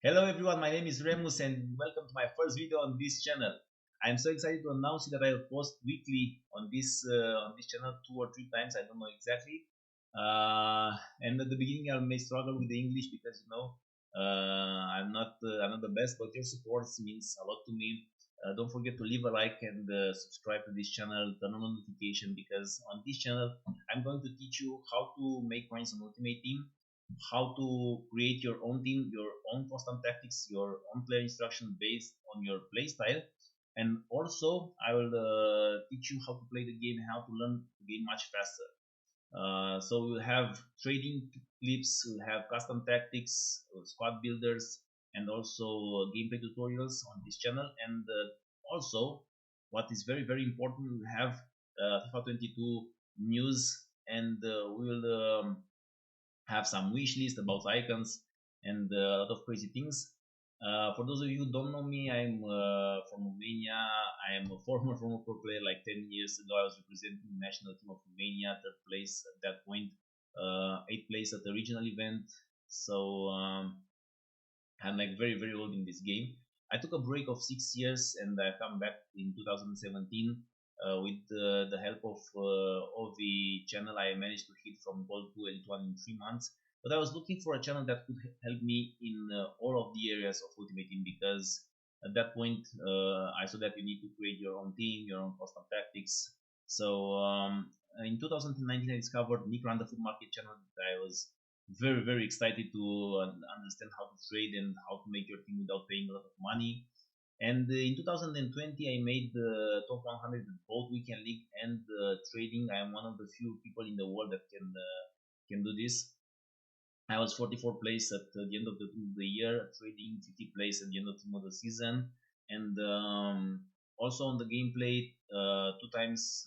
Hello everyone, my name is Remus and welcome to my first video on this channel. I am so excited to announce you that I will post weekly on this channel 2 or 3 times, I don't know exactly. And at the beginning I may struggle with the English because I'm not the best, but your support means a lot to me. Don't forget to leave a like and subscribe to this channel, turn on notification because on this channel I'm going to teach you how to make coins on Ultimate Team, how to create your own team, your own custom tactics, your own player instruction based on your play style. And also, I will teach you how to play the game and how to learn the game much faster. So we'll have trading clips, we'll have custom tactics, squad builders, and also gameplay tutorials on this channel. And also, what is very important, we'll have FIFA 22 news, and we'll have some wish list about icons and a lot of crazy things. For those of you who don't know me, I'm from Romania. I am a former pro player. Like 10 years ago, I was representing the national team of Romania, third place at that point, eighth place at the regional event. So I'm like very old in this game. I took a break of 6 years and I come back in 2017 with the help of OV channel. I managed to hit from gold to ELITE1 in 3 months. But I was looking for a channel that could help me in all of the areas of Ultimate Team because at that point I saw that you need to create your own team, your own custom tactics. So in 2019 I discovered Nick Run the Food Market channel that I was very excited to understand how to trade and how to make your team without paying a lot of money. And in 2020 I made the top 100 in both weekend league and trading. I am one of the few people in the world that can do this. I was 44 place at the end of the year, trading 50 place at the end of the season, and also on the gameplay, 2 times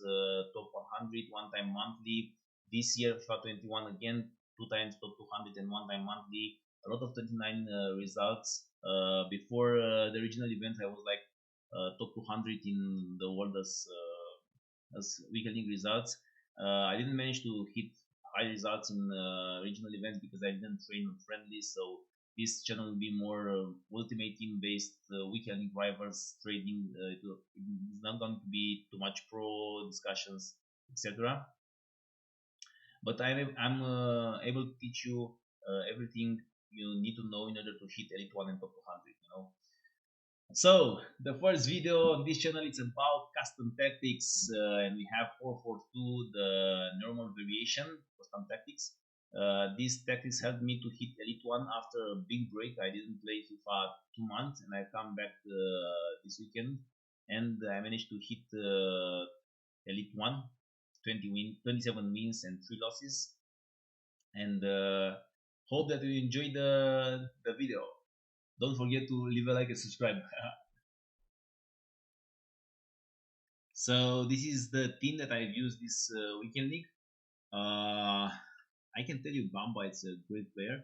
top 100, 1 time monthly. This year, FIFA 21 again, 2 times top 200 and 1 time monthly. A lot of 29 results. Before the regional event, I was like top 200 in the world as weekly results. I didn't manage to hit high results in regional events because I didn't train on friendly. So this channel will be more ultimate team based weekend rivals trading. It's not going to be too much pro discussions, etc. But I'm able to teach you everything you need to know in order to hit ELITE1 and top 200. So the first video on this channel is about custom tactics, and we have 442, the normal variation custom tactics. These tactics helped me to hit ELITE1 after a big break. I didn't play FIFA 2 months, and I come back this weekend, and I managed to hit ELITE1, 27 wins and 3 losses. And hope that you enjoy the video. Don't forget to leave a like and subscribe. So this is the team that I've used this weekend league. I can tell you Bamba, it's a great player.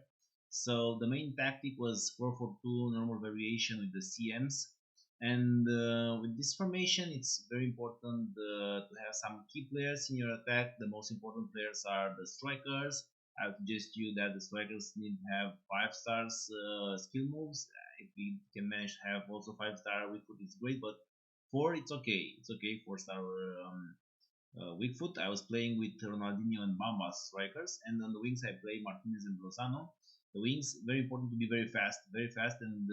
So the main tactic was 4-4-2 normal variation with the CMs. And with this formation, it's very important to have some key players in your attack. The most important players are the strikers. I would suggest you that the strikers need to have 5 stars skill moves. If we can manage to have also 5-star weak foot, it's great. But 4, it's okay. It's okay. 4-star weak foot. I was playing with Ronaldinho and Bamba strikers, and on the wings I play Martinez and Lozano. The wings, very important to be very fast, and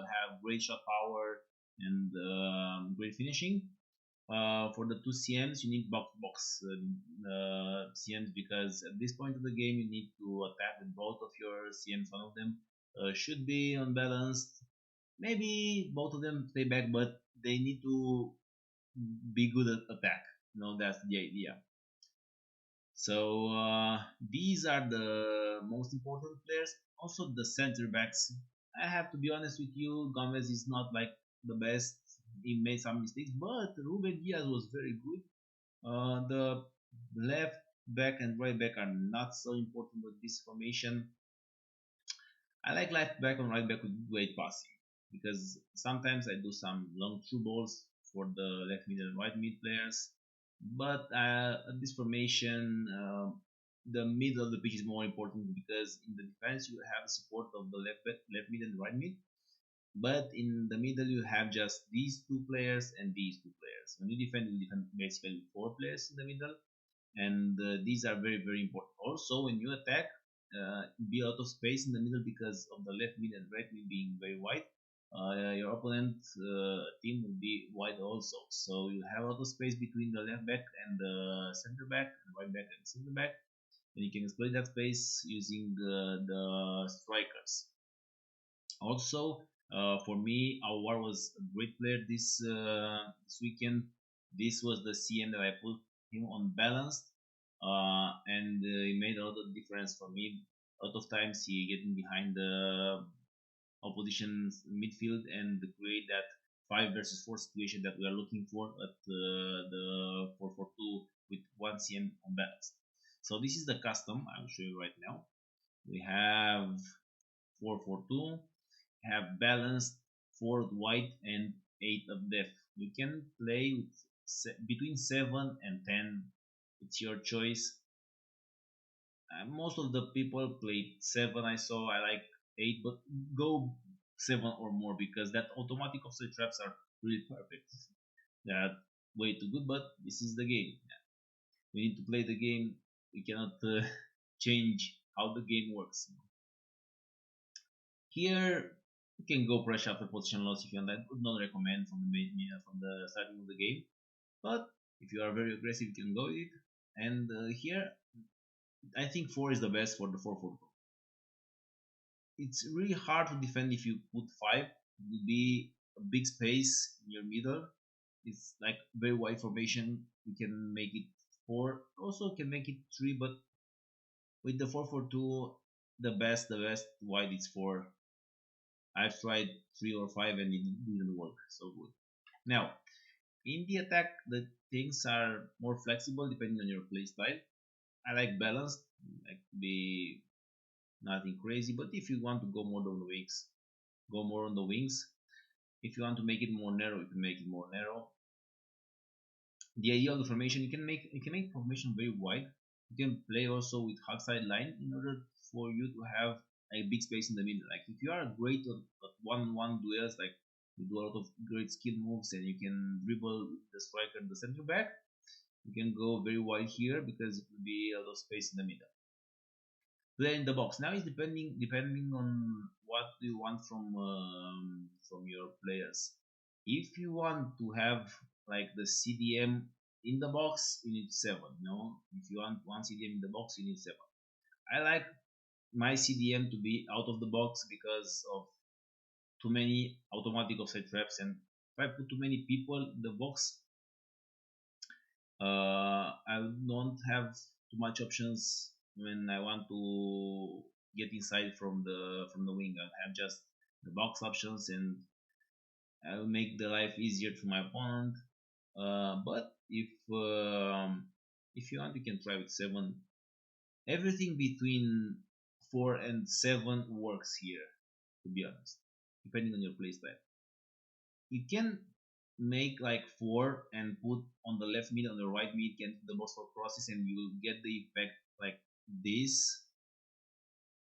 have great shot power and great finishing. For the two CMs, you need box CMs because at this point of the game you need to attack with both of your CMs. One of them should be unbalanced. Maybe both of them stay back, but they need to be good at attack. That's the idea. So these are the most important players. Also the center backs. I have to be honest with you, Gomez is not like the best. He made some mistakes, but Ruben Diaz was very good. The left back and right back are not so important with this formation. I like left back and right back with great passing because sometimes I do some long through balls for the left mid and right mid players. But at this formation, the middle of the pitch is more important because in the defense you have the support of the left mid and right mid. But in the middle, you have just these two players and these two players. When you defend basically with four players in the middle, and these are very very important. Also, when you attack, be out of space in the middle because of the left mid and right mid being very wide. Your opponent team will be wide also, so you have a lot of space between the left back and the center back, and right back and center back, and you can exploit that space using the strikers. Also, for me, Awar was a great player this weekend. This was the CM that I put him on balanced, and he made a lot of difference for me. A lot of times he getting behind the opposition's midfield and create that 5 versus 4 situation that we are looking for at the 4-4-2 with one CM on balance. So this is the custom I will show you right now. We have 4-4-2, have balanced 4 wide and 8 of depth. You can play with between 7 and 10. It's your choice. Most of the people played 7. I saw. I like 8, but go 7 or more because that automatic offside traps are really perfect. They are way too good, but this is the game. We need to play the game. We cannot change how the game works. Here you can go pressure after position loss if you want. I would not recommend from the starting of the game, but if you are very aggressive, you can go with it. And here, I think 4 is the best for the 4-4-2. It's really hard to defend if you put 5. It will be a big space in your middle. It's like very wide formation. You can make it 4. Also can make it 3, but with the 4-4-2, the best wide is 4. I've tried 3 or 5 and it didn't work so good. Now, in the attack, the things are more flexible depending on your play style. I like balanced, like be nothing crazy, but if you want to go more on the wings, go more on the wings. If you want to make it more narrow, you can make it more narrow. The idea of the formation, you can make formation very wide. You can play also with half side line in order for you to have a big space in the middle. Like if you are great at one-on-one duels, like you do a lot of great skill moves and you can dribble the striker and the center back, you can go very wide here because it will be a lot of space in the middle. Play in the box. Now it's depending on what you want from your players. If you want to have like the CDM in the box, you need 7. If you want one CDM in the box, you need 7. I like my CDM to be out of the box because of too many automatic offside traps, and if I put too many people in the box, I don't have too much options when I want to get inside from the wing. I have just the box options, and I will make the life easier to my opponent. But if you want, you can try with 7. Everything between 4 and 7 works here, to be honest, depending on your playstyle. You can make like 4 and put on the left mid, on the right mid, get the box for crosses, and you will get the effect like this.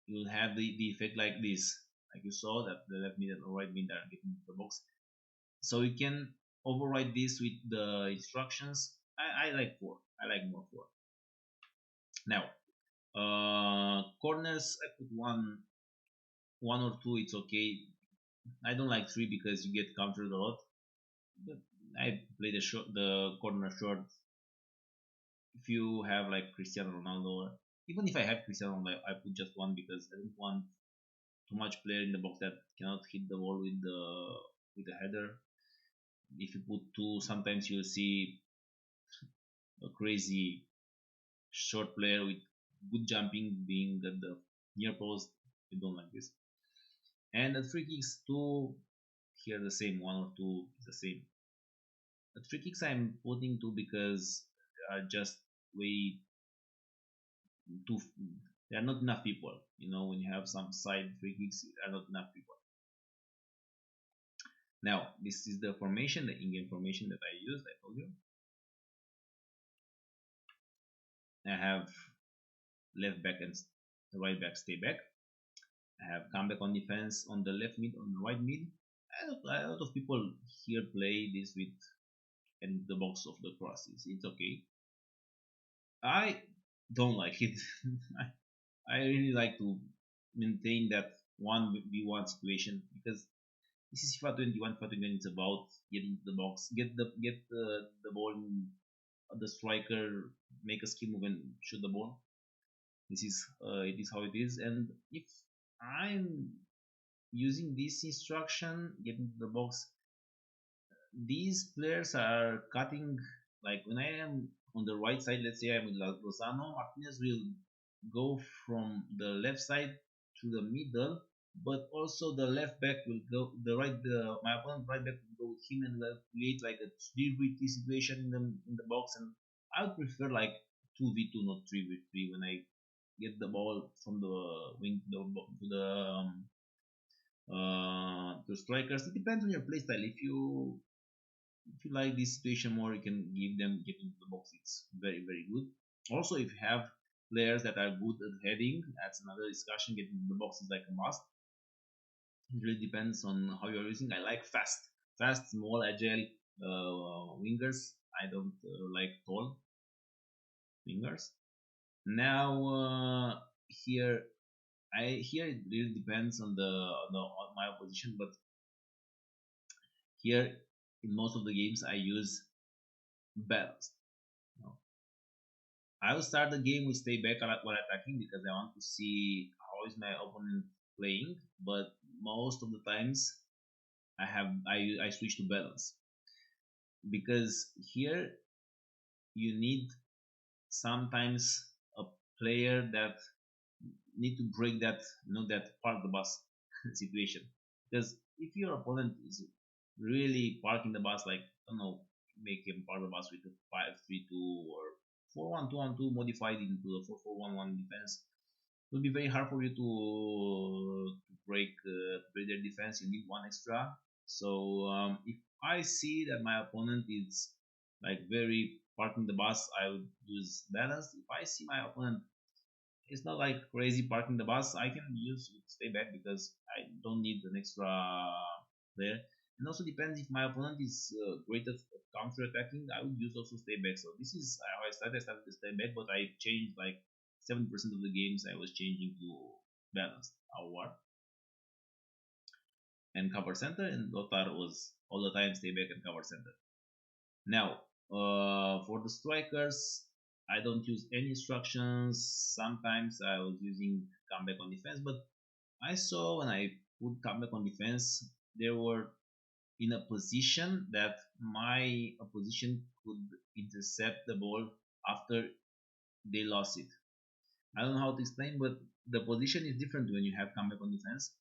You will have the effect like this, like you saw that the left mid and the right mid are getting the box. So you can override this with the instructions. I like 4. I like more 4. Now, corners, I put one or 2. It's okay. I don't like 3 because you get countered a lot. But I play the corner short. If you have like Cristiano Ronaldo, even if I have Cristiano Ronaldo, I put just 1 because I don't want too much player in the box that cannot hit the ball with the header. If you put 2, sometimes you'll see a crazy short player with good jumping being at the near post. You don't like this. And at free kicks, 2 here the same, 1 or 2 is the same. At free kicks, I'm putting 2 because they are just way too. There are not enough people. When you have some side free kicks, there are not enough people. Now, this is the formation, the in-game formation that I used. I told you. I have left back and right back stay back. I have comeback on defense on the left mid, on the right mid. A lot of people here play this with and the box of the crosses. It's okay. I don't like it. I really like to maintain that 1v1 situation because this is FIFA 21. FIFA 21 it's about getting to the box, get the ball in the striker, make a skill move and shoot the ball. This is it is how it is. And if I'm using this instruction, getting to the box, these players are cutting. Like when I am on the right side, let's say I'm with Lozano, Martinez will go from the left side to the middle, but also the left back will go the right. My opponent right back will go with him and will create like a 3v3 situation in the box. And I would prefer like 2v2, not 3v3 when I get the ball from the wing to strikers. It depends on your playstyle. If you like this situation more, you can give into the box. It's very very good. Also, if you have players that are good at heading, that's another discussion. Getting into the box is like a must. It really depends on how you're using. I like fast, small, agile wingers. I don't like tall wingers. Now here it really depends on on my opposition, but here in most of the games I use balanced. You know, I will start the game with stay back while attacking because I want to see how is my opponent playing. But most of the times I switch to balance because here you need sometimes a player that need to break that that park the bus situation. Because if your opponent is really parking the bus, like I don't know, make him park the bus with a 5-3-2 or 4-1-2-1-2 modified into a 4-4-1-1 defense, it will be very hard for you to break their defense. You need one extra. So if I see that my opponent is like very parking the bus, I would use balance. If I see my opponent it's not like crazy parking the bus. I can use stay back because I don't need an extra player. And also depends if my opponent is great at counter attacking. I would use also stay back. So this is how I started. I started to stay back, but I changed like 70% of the games. I was changing to balanced war and cover center, and Lothar was all the time stay back and cover center. Now, for the strikers, I don't use any instructions. Sometimes I was using comeback on defense, but I saw when I put comeback on defense, they were in a position that my opposition could intercept the ball after they lost it. I don't know how to explain, but the position is different when you have comeback on defense,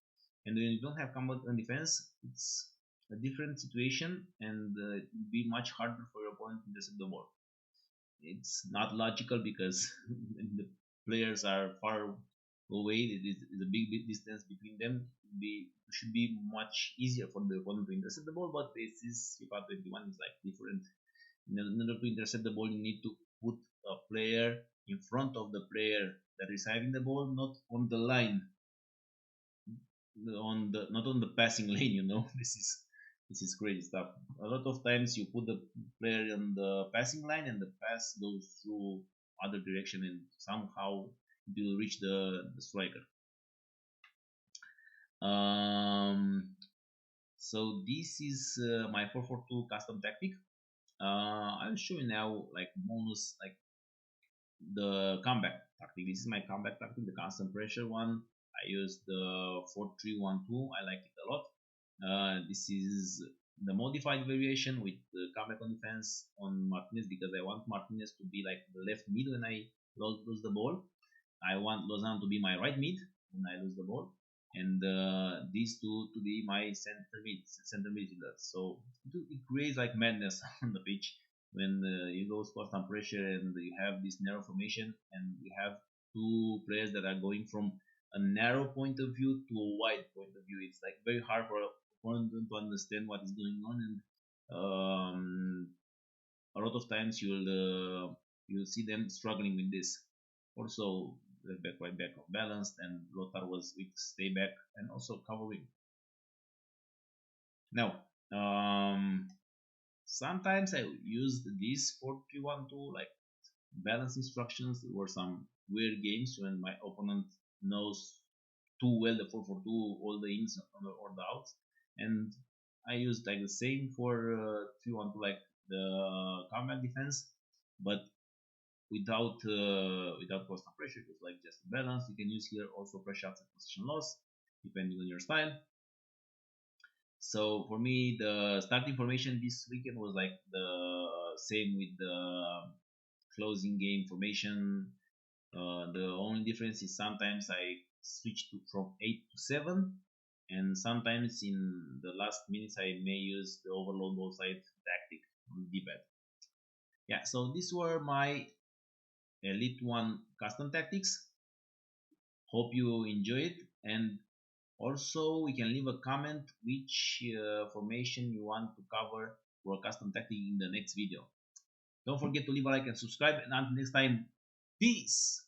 and when you don't have comeback on defense, it's a different situation, and it will be much harder for your opponent to intercept the ball. It's not logical because the players are far away. It is a big distance between them. It should be much easier for the opponent to intercept the ball, but this is FIFA 21 is like different. In order to intercept the ball, you need to put a player in front of the player that is having the ball, not on the line, on the not on the passing lane. This is crazy stuff. A lot of times you put the player on the passing line and the pass goes through other direction and somehow it will reach the striker. So this is my 4-4-2 custom tactic. I'll show you now like bonus like the comeback tactic. This is my comeback tactic, the constant pressure one. I use the 4-3-1-2. I like it a lot. This is the modified variation with the comeback on defense on Martinez because I want Martinez to be like the left mid when I lose the ball. I want Lozano to be my right mid when I lose the ball, and these two to be my center midfielders. So it creates like madness on the pitch when you go constant pressure and you have this narrow formation and you have two players that are going from a narrow point of view to a wide point of view. It's like very hard for opponent to understand what is going on, and a lot of times you'll see them struggling with this. Also, left back, right back of balanced, and Lothar was with stay back and also covering. Now, sometimes I used this 4-3-1-2 like balance instructions. There were some weird games when my opponent knows too well the 4-4-2, all the ins or the outs, and I used like the same for 3-1-2 like the comeback defense, but without constant pressure. It was like just balance. You can use here also pressure shots and position loss depending on your style. So for me, the starting formation this weekend was like the same with the closing game formation. The only difference is sometimes I switch from 8 to 7, and sometimes in the last minutes I may use the overload both side tactic on the D-pad. Yeah, so these were my ELITE1 custom tactics. Hope you enjoy it, and also we can leave a comment which formation you want to cover for a custom tactic in the next video. Don't forget to leave a like and subscribe, and until next time, peace.